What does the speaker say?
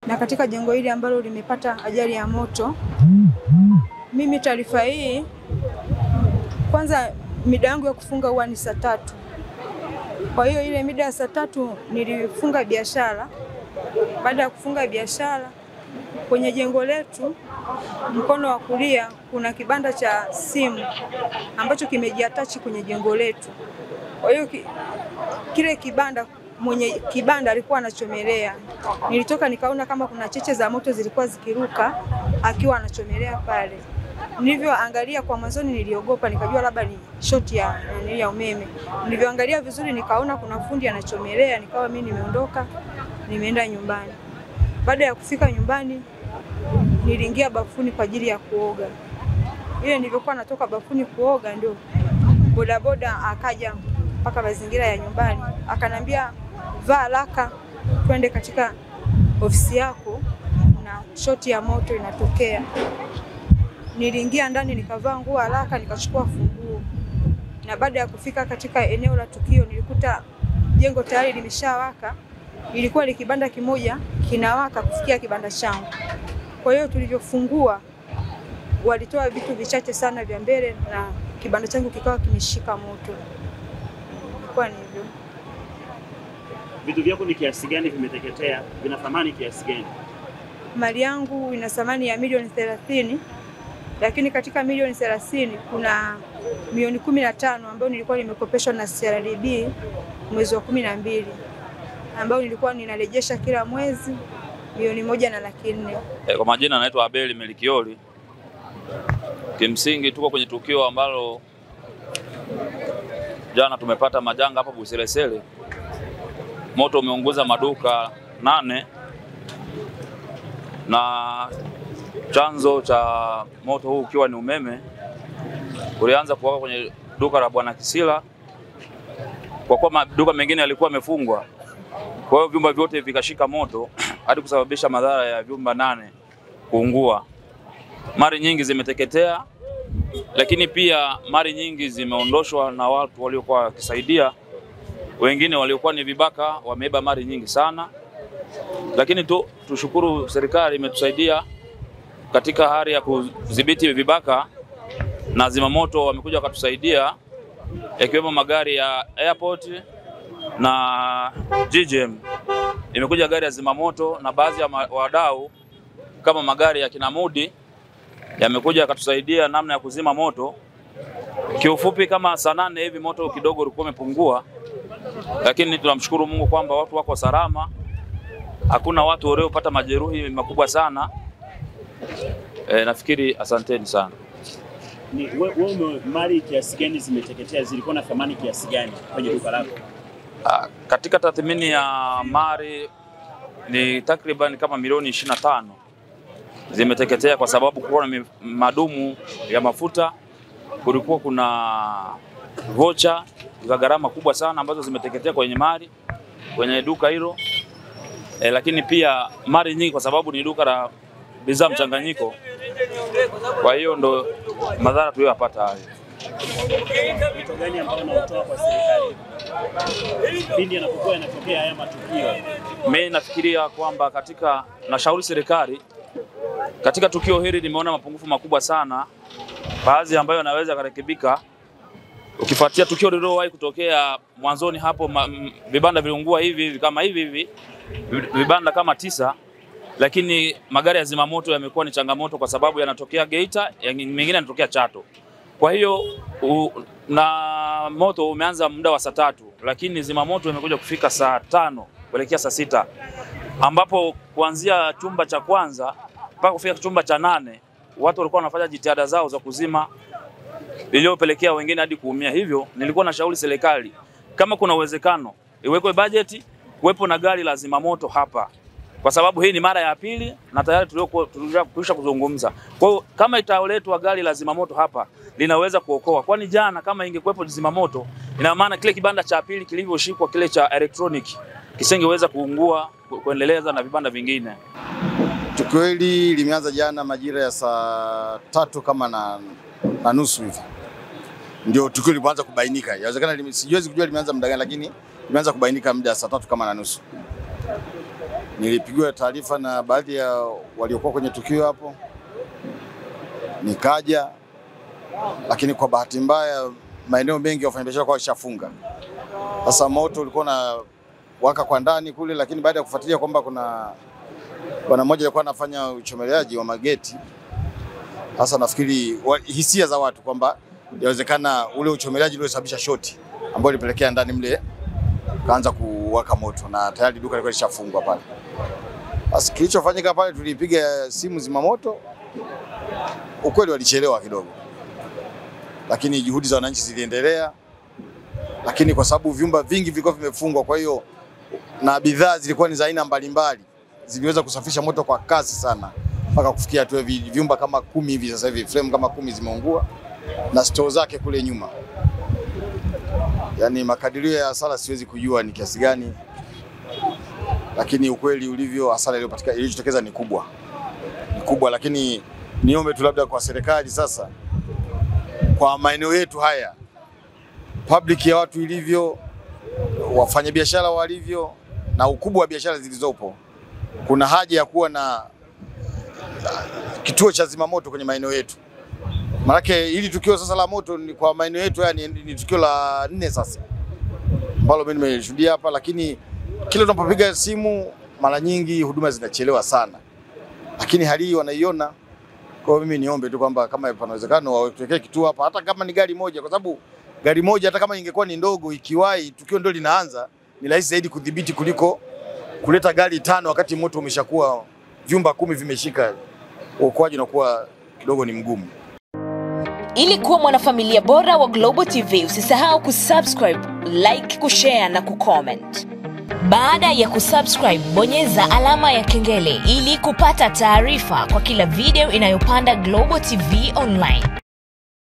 na katika jengo hili ambalo limepata ajali ya moto. Mimi taarifa hii, kwanza mida yangu ya kufunga huwa ni saa 3. Kwa hiyo ile mida ya saa 3 nilifunga biashara. Baada ya kufunga biashara, kwenye jengo letu mkono wa kulia kuna kibanda cha simu ambacho kimejiatachi kwenye jengo letu. Kwa hiyo kile kibanda, mwenye kibanda alikuwa anachomelea. Nilitoka nikaona kama kuna cheche za moto zilikuwa zikiruka akiwa anachomelea pale. Nilivyoangalia kwa mwanzoni niliogopa, nikajua labda ni shoti ya umeme. Nilivyoangalia vizuri nikaona kuna fundi anachomelea, nikawa mimi nimeondoka, nimeenda nyumbani. Baada ya kufika nyumbani niliingia bafuni kwa ajili ya kuoga. Ile nilivyokuwa natoka bafuni kuoga ndio bodaboda akaja mpaka mazingira ya nyumbani. Akanambia vaa haraka twende katika ofisi yako na shoti ya moto inatokea. Niliingia ndani nikavaa nguo haraka nikachukua funguo. Na baada ya kufika katika eneo la tukio nilikuta jengo tayari limeshawaka. Ilikuwa ni kibanda kimoja kinawaka kufikia kibanda changu. Kwa hiyo tulivyofungua walitoa vitu vichache sana vya mbele na kibanda changu kikawa kimeshika moto. Kwa hivyo vitu vyako ni kiasi gani vimeteketea? Vina thamani kiasi gani? Mali yangu ina thamani ya milioni 30, lakini katika milioni 30 kuna milioni 15 ambayo nilikuwa nimekopeshwa na CRDB mwezi wa 12, ambayo nilikuwa ninarejesha kila mwezi milioni 1.4. Kwa majina naitwa Abeli Melikioli. Kimsingi tuko kwenye tukio ambalo jana tumepata majanga hapa Buselesele. Moto umeunguza maduka 8 na chanzo cha moto huu ukiwa ni umeme. Ulianza kuwaka kwenye duka la Bwana Kisila kwa kuwa maduka mengine yalikuwa yamefungwa. Kwa hiyo vyumba vyote vikashika moto hadi kusababisha madhara ya vyumba 8 kuungua. Mali nyingi zimeteketea, lakini pia mali nyingi zimeondoshwa na watu waliokuwa wakisaidia. Wengine waliokuwa ni vibaka wameiba mali nyingi sana. Lakini tushukuru serikali imetusaidia katika hali ya kudhibiti vibaka, na zimamoto wamekuja kutusaidia, ikiwemo magari ya airport na GGM. Imekuja gari ya zimamoto na baadhi ya wadau kama magari ya Kinamudi yamekuja kutusaidia namna ya kuzima moto. Kiufupi kama saa 8 hivi moto kidogo ulikuwa umepungua, lakini tunamshukuru Mungu kwamba watu wako salama. Hakuna watu waliopata majeruhi makubwa sana. Nafikiri asanteni sana. Ni wewe mali kiasi gani zimeteketea? Zilikuwa na thamani kiasi gani kwenye duka lako? Katika tathmini ya mali ni takriban kama milioni 25 zimeteketea, kwa sababu kuna madumu ya mafuta, kulikuwa kuna vocha za gharama kubwa sana ambazo zimeteketea kwenye mali kwenye duka hilo. Lakini pia mali nyingi kwa sababu ni duka la bidhaa mchanganyiko. Kwa hiyo ndo madhara tuliyopata hayo. Vitu gani ambavyo unatoa kwa serikali pindi yanapokuwa yanatokea haya matukio? Mimi nafikiria kwamba nashauri serikali katika tukio hili nimeona mapungufu makubwa sana, baadhi ambayo yanaweza kurekebika. Ukifuatia tukio lililowahi kutokea mwanzoni hapo, vibanda viliungua hivi kama hivi vibanda kama 9, lakini magari ya zimamoto yamekuwa ni changamoto kwa sababu yanatokea Geita, mengine yanatokea Chato. Kwa hiyo na moto umeanza muda wa saa 3, lakini zimamoto imekuja kufika saa 5 kuelekea saa 6, ambapo kuanzia chumba cha kwanza mpaka kufika chumba cha 8 watu walikuwa wanafanya jitihada zao za kuzima, iliyopelekea wengine hadi kuumia. Hivyo nilikuwa nashauri serikali kama kuna uwezekano iwekwe bajeti, kuwepo na gari la zimamoto hapa, kwa sababu hii ni mara ya pili na tayari tulisha kuzungumza. Kwa hiyo kama italetwa gari la zimamoto hapa linaweza kuokoa, kwani jana kama ingekuwepo zimamoto ina maana kile kibanda cha pili kilivyoshikwa kile cha electronic kisingeweza kuungua kuendeleza na vibanda vingine. Tukio hili limeanza jana majira ya saa 3 kama na nusu hivi. Ndio tukio lilianza kubainika. Inawezekana siwezi kujua limeanza muda gani, lakini limeanza kubainika muda saa 3 kama na nusu. Nilipigiwa taarifa na baadhi ya waliokuwa kwenye tukio hapo, nikaja, lakini kwa bahati mbaya maeneo mengi ya wafanyabiashara kwa washafunga. Sasa moto ulikuwa na waka kwa ndani kule, lakini baada ya kufuatilia kwamba kuna bwana mmoja alikuwa anafanya uchomeleaji wa mageti. Sasa nafikiri hisia za watu kwamba inawezekana ule uchomeleaji uliosababisha shoti ambao ilipelekea ndani mle kaanza kuwaka moto na tayari duka lilikuwa lishafungwa pale. Basi kilichofanyika pale, tulipiga simu zimamoto. Ukweli walichelewa kidogo, lakini juhudi za wananchi ziliendelea. Lakini kwa sababu vyumba vingi vilikuwa vimefungwa, kwa hiyo na bidhaa zilikuwa ni za aina mbalimbali, ziliweza kusafisha moto kwa kasi sana mpaka kufikia tu vyumba kama 10 hivi. Sasa hivi frame kama 10 zimeungua na store zake kule nyuma. Yani makadirio ya hasara siwezi kujua ni kiasi gani, lakini ukweli ulivyo hasara iliyotokeza ni kubwa. Ni kubwa, lakini niombe tu labda kwa serikali sasa, kwa maeneo yetu haya, public ya watu ilivyo, wafanyabiashara walivyo na ukubwa wa biashara zilizopo, kuna haja ya kuwa na kituo cha zimamoto kwenye maeneo yetu. Maanake hili tukio sasa la moto ni kwa maeneo yetu haya ni tukio la 4 sasa ambalo mimi nimeshuhudia hapa, lakini kila tunapopiga simu mara nyingi huduma zinachelewa sana, lakini hali hii wanaiona. Kwa hiyo mimi niombe tu kwamba kama panawezekana waweke kituo hapa, hata kama ni gari moja, kwa sababu gari moja hata kama ingekuwa ni ndogo, ikiwahi tukio ndio linaanza, ni rahisi zaidi kudhibiti kuliko kuleta gari 5 wakati moto umeshakuwa vyumba 10 vimeshika. Uokoaji unakuwa kidogo ni mgumu. Ili kuwa mwanafamilia bora wa Global TV, usisahau kusubscribe, like, kushare na kucomment. Baada ya kusubscribe, bonyeza alama ya kengele ili kupata taarifa kwa kila video inayopanda Global TV Online.